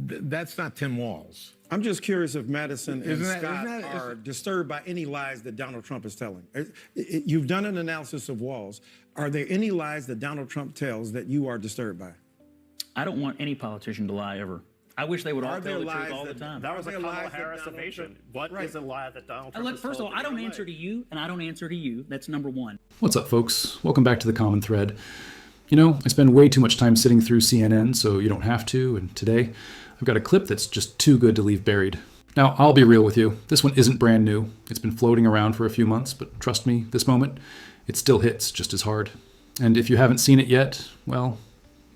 That's not Tim Walz. I'm just curious if Madison and Scott are disturbed by any lies that Donald Trump is telling. You've done an analysis of Walz. Are there any lies that Donald Trump tells that you are disturbed by? I don't want any politician to lie ever. I wish they would all tell the truth all the time. That was a Kamala Harris evasion. What is a lie that Donald Trump Look, first of all, I don't answer to you, and I don't answer to you. That's number one. What's up, folks? Welcome back to The Common Thread. You know, I spend way too much time sitting through CNN, so you don't have to, and today I've got a clip that's just too good to leave buried. Now, I'll be real with you. This one isn't brand new. It's been floating around for a few months, but trust me, this moment, it still hits just as hard. And if you haven't seen it yet, well,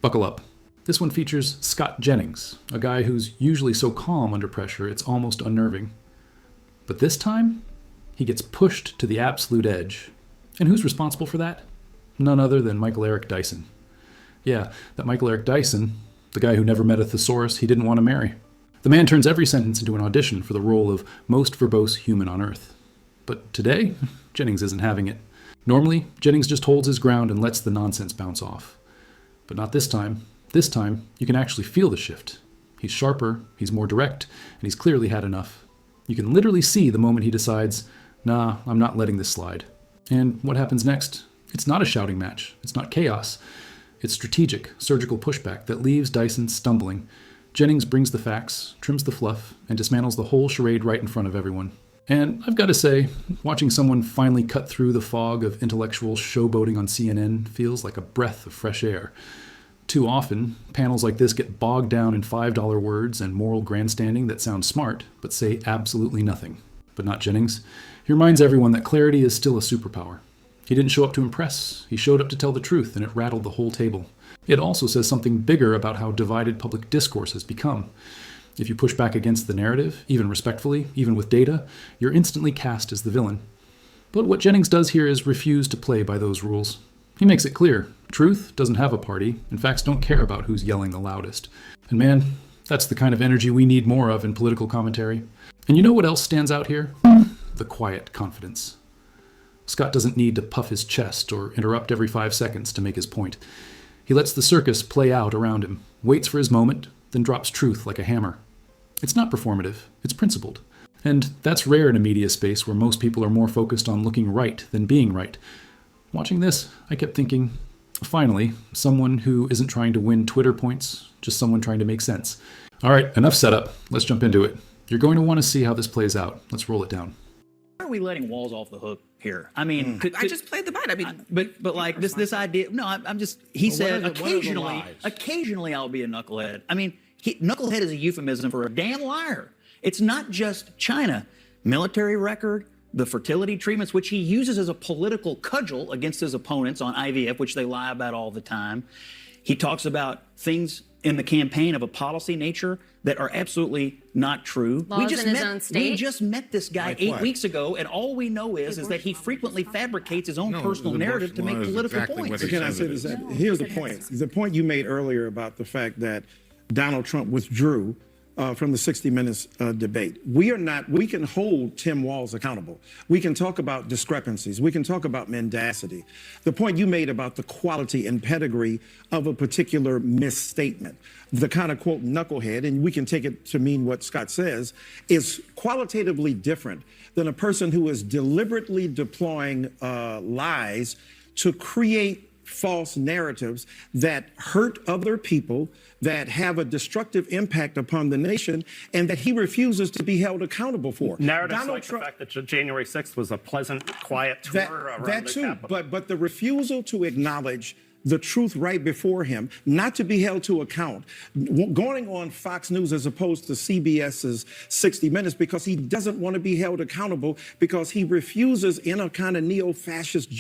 buckle up. This one features Scott Jennings, a guy who's usually so calm under pressure it's almost unnerving. But this time, he gets pushed to the absolute edge. And who's responsible for that? None other than Michael Eric Dyson. Yeah, that Michael Eric Dyson, the guy who never met a thesaurus he didn't want to marry. The man turns every sentence into an audition for the role of most verbose human on earth. But today, Jennings isn't having it. Normally, Jennings just holds his ground and lets the nonsense bounce off. But not this time. This time, you can actually feel the shift. He's sharper, he's more direct, and he's clearly had enough. You can literally see the moment he decides, nah, I'm not letting this slide. And what happens next? It's not a shouting match. It's not chaos. It's strategic, surgical pushback that leaves Dyson stumbling. Jennings brings the facts, trims the fluff, and dismantles the whole charade right in front of everyone. And I've got to say, watching someone finally cut through the fog of intellectual showboating on CNN feels like a breath of fresh air. Too often, panels like this get bogged down in $5 words and moral grandstanding that sound smart, but say absolutely nothing. But not Jennings. He reminds everyone that clarity is still a superpower. He didn't show up to impress, he showed up to tell the truth, and it rattled the whole table. It also says something bigger about how divided public discourse has become. If you push back against the narrative, even respectfully, even with data, you're instantly cast as the villain. But what Jennings does here is refuse to play by those rules. He makes it clear, truth doesn't have a party, and facts don't care about who's yelling the loudest. And man, that's the kind of energy we need more of in political commentary. And you know what else stands out here? The quiet confidence. Scott doesn't need to puff his chest or interrupt every 5 seconds to make his point. He lets the circus play out around him, waits for his moment, then drops truth like a hammer. It's not performative, it's principled. And that's rare in a media space where most people are more focused on looking right than being right. Watching this, I kept thinking, finally, someone who isn't trying to win Twitter points, just someone trying to make sense. All right, enough setup. Let's jump into it. You're going to want to see how this plays out. Let's roll it down. Why are we letting Walz off the hook here? I mean, I just played the bite. I mean, but like this idea. No, I'm just. He said occasionally I'll be a knucklehead. I mean, knucklehead is a euphemism for a damn liar. It's not just China, military record, the fertility treatments, which he uses as a political cudgel against his opponents on IVF, which they lie about all the time. He talks about things in the campaign of a policy nature that are absolutely not true. Laws in his own state. We just met this guy Like 8 what? weeks ago, and all we know is that he frequently fabricates his own personal narrative to make political points. Can I say this? Here's the point. The point you made earlier about the fact that Donald Trump withdrew from the 60 Minutes debate. We can hold Tim Walz accountable. We can talk about discrepancies. We can talk about mendacity. The point you made about the quality and pedigree of a particular misstatement, the kind of quote knucklehead, and we can take it to mean what Scott says, is qualitatively different than a person who is deliberately deploying lies to create false narratives that hurt other people, that have a destructive impact upon the nation, and that he refuses to be held accountable for. Narratives Donald like Trump, the fact that January 6th was a pleasant, quiet tour around that the too, Capitol. but the refusal to acknowledge the truth right before him, not to be held to account, going on Fox News as opposed to CBS's 60 Minutes because he doesn't want to be held accountable, because he refuses in a kind of neo-fascist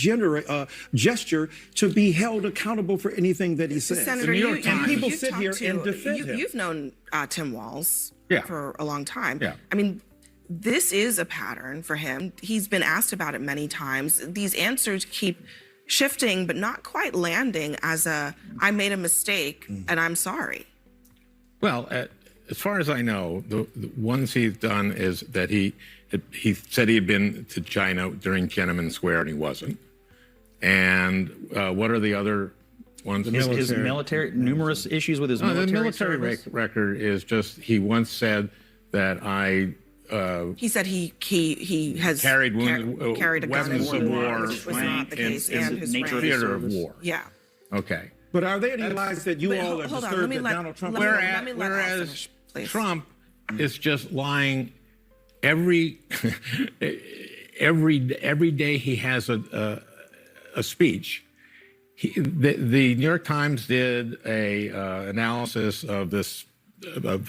gesture to be held accountable for anything that he says. Senator, and people sit here and defend him. You've known Tim Walz Yeah. for a long time. Yeah. I mean, this is a pattern for him. He's been asked about it many times. These answers keep shifting, but not quite landing as I made a mistake and I'm sorry. Well, as far as I know, the ones he's done is that he said he had been to China during Tiananmen Square and he wasn't. And what are the other once. His military, numerous issues with his No, the military military service. record is just he once said that I He said he has carried carried a gun in weapons of war, which was not the case, and his nature of rank. the theater of service. war. Yeah. Okay. But are there any lies that you But all are hold on, disturbed that Donald Trump? let me let Al Whereas finish, please. Trump is just lying every every day he has a speech. The New York Times did a analysis of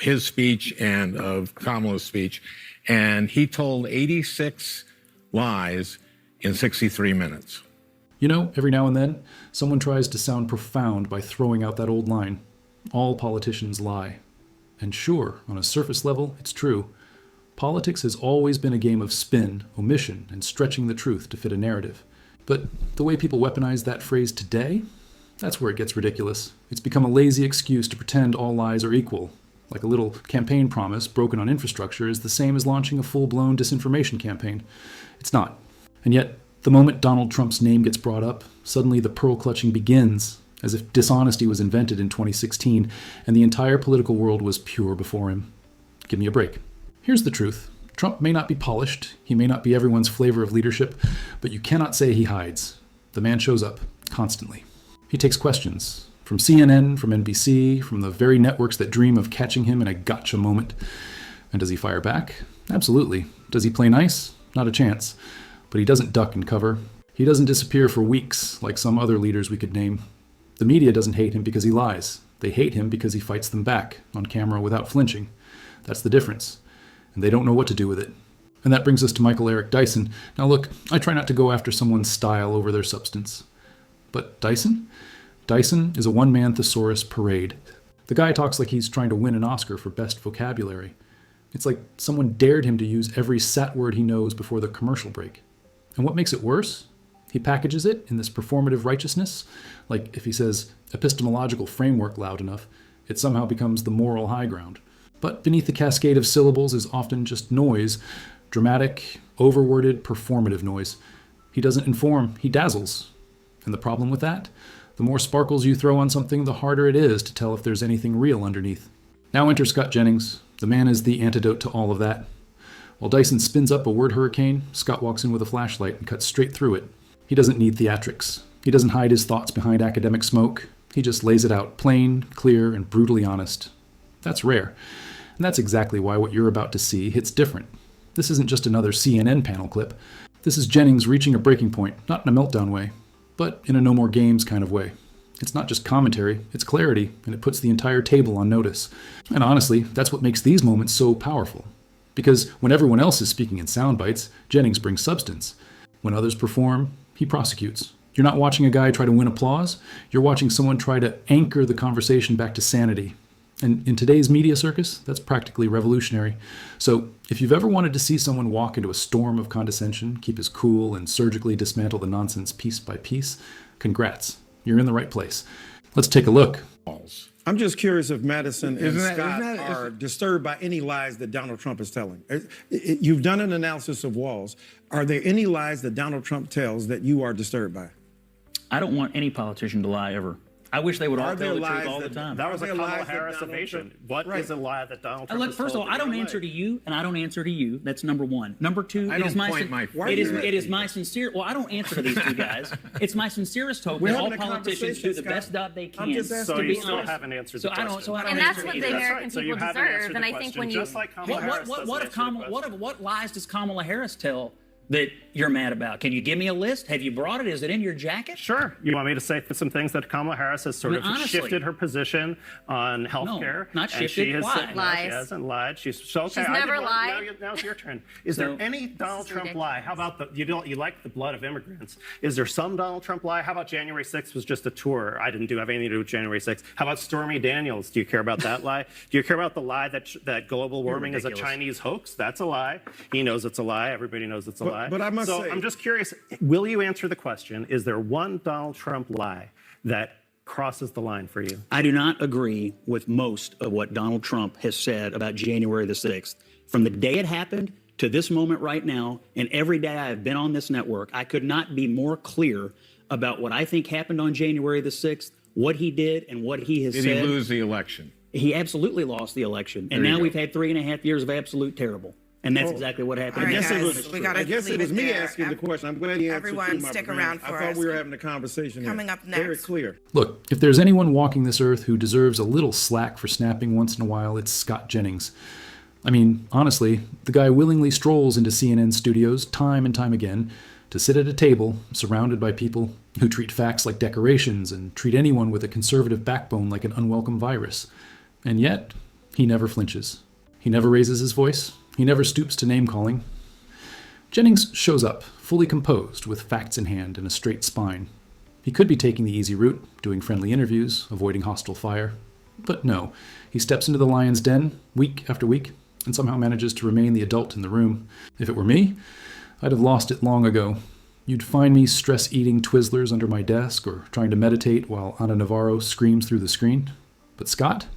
his speech and of Kamala's speech, and he told 86 lies in 63 minutes. You know, every now and then, someone tries to sound profound by throwing out that old line. All politicians lie. And sure, on a surface level, it's true. Politics has always been a game of spin, omission, and stretching the truth to fit a narrative. But the way people weaponize that phrase today, that's where it gets ridiculous. It's become a lazy excuse to pretend all lies are equal. Like a little campaign promise broken on infrastructure is the same as launching a full-blown disinformation campaign. It's not. And yet, the moment Donald Trump's name gets brought up, suddenly the pearl-clutching begins, as if dishonesty was invented in 2016 and the entire political world was pure before him. Give me a break. Here's the truth. Trump may not be polished, he may not be everyone's flavor of leadership, but you cannot say he hides. The man shows up, constantly. He takes questions, from CNN, from NBC, from the very networks that dream of catching him in a gotcha moment. And does he fire back? Absolutely. Does he play nice? Not a chance. But he doesn't duck and cover. He doesn't disappear for weeks, like some other leaders we could name. The media doesn't hate him because he lies. They hate him because he fights them back, on camera without flinching. That's the difference. And they don't know what to do with it. And that brings us to Michael Eric Dyson. Now look, I try not to go after someone's style over their substance. But Dyson? Dyson is a one-man thesaurus parade. The guy talks like he's trying to win an Oscar for best vocabulary. It's like someone dared him to use every sat word he knows before the commercial break. And what makes it worse? He packages it in this performative righteousness, like if he says epistemological framework loud enough, it somehow becomes the moral high ground. But beneath the cascade of syllables is often just noise, dramatic, overworded, performative noise. He doesn't inform, he dazzles. And the problem with that? The more sparkles you throw on something, the harder it is to tell if there's anything real underneath. Now enter Scott Jennings. The man is the antidote to all of that. While Dyson spins up a word hurricane, Scott walks in with a flashlight and cuts straight through it. He doesn't need theatrics. He doesn't hide his thoughts behind academic smoke. He just lays it out plain, clear, and brutally honest. That's rare. And that's exactly why what you're about to see hits different. This isn't just another CNN panel clip. This is Jennings reaching a breaking point, not in a meltdown way, but in a no more games kind of way. It's not just commentary, it's clarity, and it puts the entire table on notice. And honestly, that's what makes these moments so powerful. Because when everyone else is speaking in sound bites, Jennings brings substance. When others perform, he prosecutes. You're not watching a guy try to win applause, you're watching someone try to anchor the conversation back to sanity. And in today's media circus, that's practically revolutionary. So if you've ever wanted to see someone walk into a storm of condescension, keep his cool, and surgically dismantle the nonsense piece by piece, congrats. You're in the right place. Let's take a look. I'm just curious if Madison and Isn't that- Scott isn't that- are disturbed by any lies that Donald Trump is telling. You've done an analysis of Walls. Are there any lies that Donald Trump tells that you are disturbed by? I don't want any politician to lie ever. I wish they would all Are there tell the truth lies all the that- time. That was a Are there lies Kamala that Harris Donald evasion. Trump- What Right. is a lie that Donald Trump Look, has first of told all, I that don't you're answer to lying? you, and I don't answer to you. That's number one. Number two, I it is don't my point my finger it is at it is people. my sincere. Well, I don't answer to these two guys. It's my sincerest hope We're that all having a politicians conversation, do the Scott. best job they I'm can. just asking So to you be still honest. haven't answered So the I don't. question. So I don't And answer that's to what either. the That's American right. So you people haven't deserve. answered And the I think question, when you just like Kamala Harris doesn't What answer the question. lies does Kamala Harris tell that you're mad about? Can you give me a list? Have you brought it? Is it in your jacket? Sure. You want me to say some things that Kamala Harris has sort I mean, of honestly. shifted her position on healthcare? not and she shifted. has Why? said, no, Lies. she hasn't lied. She's so okay. She's I did never one. lied. Now it's your turn. Is So- there any Donald is Trump ridiculous. lie? How about you like the blood of immigrants? Is there some Donald Trump lie? How about January 6th was just a tour? I didn't have anything to do with January 6th. How about Stormy Daniels? Do you care about that lie? Do you care about the lie that global warming is a ridiculous. Chinese hoax? That's a lie. He knows it's a lie. Everybody knows it's a lie. but I must so say- I'm just curious, will you answer the question, is there one Donald Trump lie that crosses the line for you? I do not agree with most of what Donald Trump has said about January the 6th. From the day it happened to this moment right now, and every day I have been on this network, I could not be more clear about what I think happened on January the 6th, what he did and what he has Did said. he lose the election? He absolutely lost the election. And There you now go. we've had 3.5 years of absolute terrible. And that's exactly what happened. All right, I guess it guys, was. we gotta I guess it leave was it me there. asking the question. I'm glad you answered. Everyone, my stick brain. around for I thought us. we were having a conversation. here. Coming up Very next. clear. Look, if there's anyone walking this earth who deserves a little slack for snapping once in a while, it's Scott Jennings. I mean, honestly, the guy willingly strolls into CNN studios time and time again to sit at a table surrounded by people who treat facts like decorations and treat anyone with a conservative backbone like an unwelcome virus. And yet, he never flinches. He never raises his voice. He never stoops to name-calling. Jennings shows up, fully composed, with facts in hand and a straight spine. He could be taking the easy route, doing friendly interviews, avoiding hostile fire. But no, he steps into the lion's den, week after week, and somehow manages to remain the adult in the room. If it were me, I'd have lost it long ago. You'd find me stress-eating Twizzlers under my desk or trying to meditate while Ana Navarro screams through the screen. But Scott's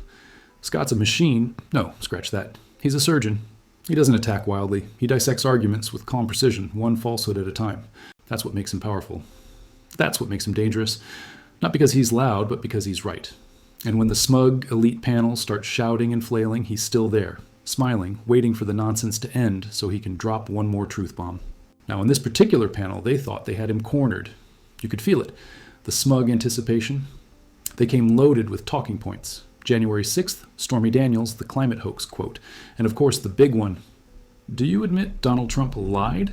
a machine. No, scratch that. He's a surgeon. He doesn't attack wildly. He dissects arguments with calm precision, one falsehood at a time. That's what makes him powerful. That's what makes him dangerous. Not because he's loud, but because he's right. And when the smug, elite panel starts shouting and flailing, he's still there, smiling, waiting for the nonsense to end so he can drop one more truth bomb. Now, in this particular panel, they thought they had him cornered. You could feel it. The smug anticipation. They came loaded with talking points. January 6th, Stormy Daniels, the climate hoax quote. And of course, the big one. Do you admit Donald Trump lied?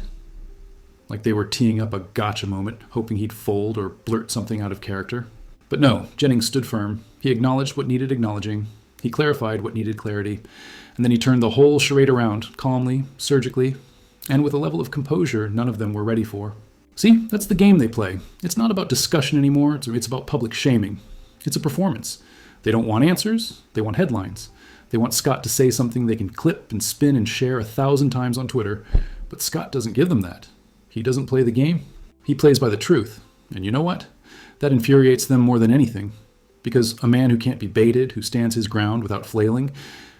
Like they were teeing up a gotcha moment, hoping he'd fold or blurt something out of character. But no, Jennings stood firm. He acknowledged what needed acknowledging. He clarified what needed clarity. And then he turned the whole charade around, calmly, surgically, and with a level of composure none of them were ready for. See, that's the game they play. It's not about discussion anymore, it's about public shaming. It's a performance. They don't want answers, they want headlines. They want Scott to say something they can clip and spin and share 1,000 times on Twitter, but Scott doesn't give them that. He doesn't play the game. He plays by the truth. And you know what? That infuriates them more than anything. Because a man who can't be baited, who stands his ground without flailing,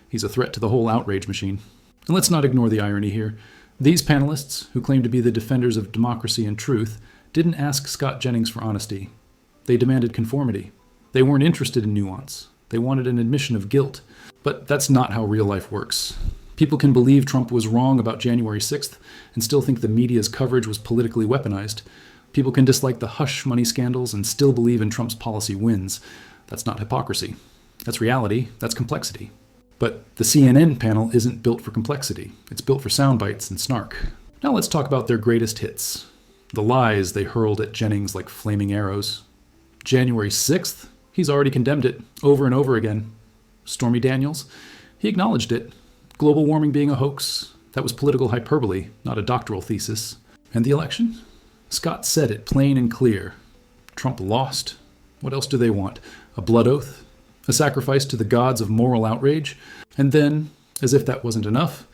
he's a threat to the whole outrage machine. And let's not ignore the irony here. These panelists, who claim to be the defenders of democracy and truth, didn't ask Scott Jennings for honesty. They demanded conformity. They weren't interested in nuance. They wanted an admission of guilt. But that's not how real life works. People can believe Trump was wrong about January 6th and still think the media's coverage was politically weaponized. People can dislike the hush money scandals and still believe in Trump's policy wins. That's not hypocrisy. That's reality. That's complexity. But the CNN panel isn't built for complexity. It's built for sound bites and snark. Now let's talk about their greatest hits. The lies they hurled at Jennings like flaming arrows. January 6th? He's already condemned it over and over again. Stormy Daniels? He acknowledged it. Global warming being a hoax. That was political hyperbole, not a doctoral thesis. And the election? Scott said it plain and clear. Trump lost. What else do they want? A blood oath? A sacrifice to the gods of moral outrage? And then, as if that wasn't enough,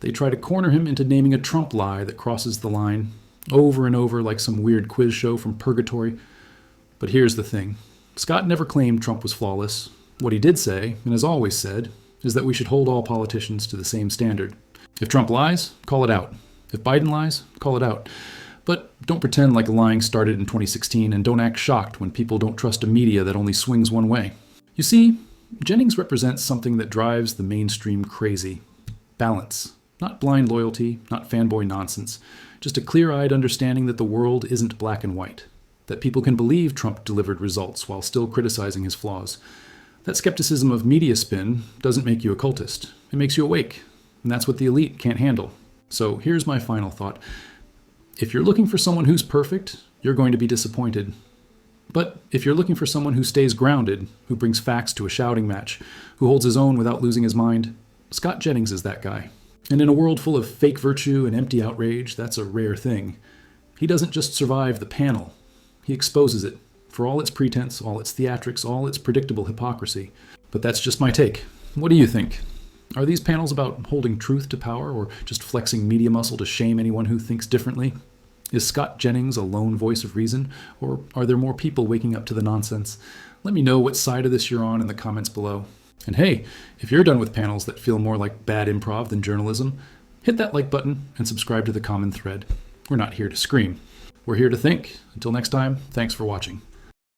they try to corner him into naming a Trump lie that crosses the line, over and over like some weird quiz show from purgatory. But here's the thing. Scott never claimed Trump was flawless. What he did say, and has always said, is that we should hold all politicians to the same standard. If Trump lies, call it out. If Biden lies, call it out. But don't pretend like lying started in 2016, and don't act shocked when people don't trust a media that only swings one way. You see, Jennings represents something that drives the mainstream crazy. Balance. Not blind loyalty, not fanboy nonsense. Just a clear-eyed understanding that the world isn't black and white. That people can believe Trump delivered results while still criticizing his flaws. That skepticism of media spin doesn't make you a cultist. It makes you awake. And that's what the elite can't handle. So here's my final thought. If you're looking for someone who's perfect, you're going to be disappointed. But if you're looking for someone who stays grounded, who brings facts to a shouting match, who holds his own without losing his mind, Scott Jennings is that guy. And in a world full of fake virtue and empty outrage, that's a rare thing. He doesn't just survive the panel. He exposes it, for all its pretense, all its theatrics, all its predictable hypocrisy. But that's just my take. What do you think? Are these panels about holding truth to power, or just flexing media muscle to shame anyone who thinks differently? Is Scott Jennings a lone voice of reason, or are there more people waking up to the nonsense? Let me know what side of this you're on in the comments below. And hey, if you're done with panels that feel more like bad improv than journalism, hit that like button and subscribe to the common thread. We're not here to scream. We're here to think. Until next time, thanks for watching.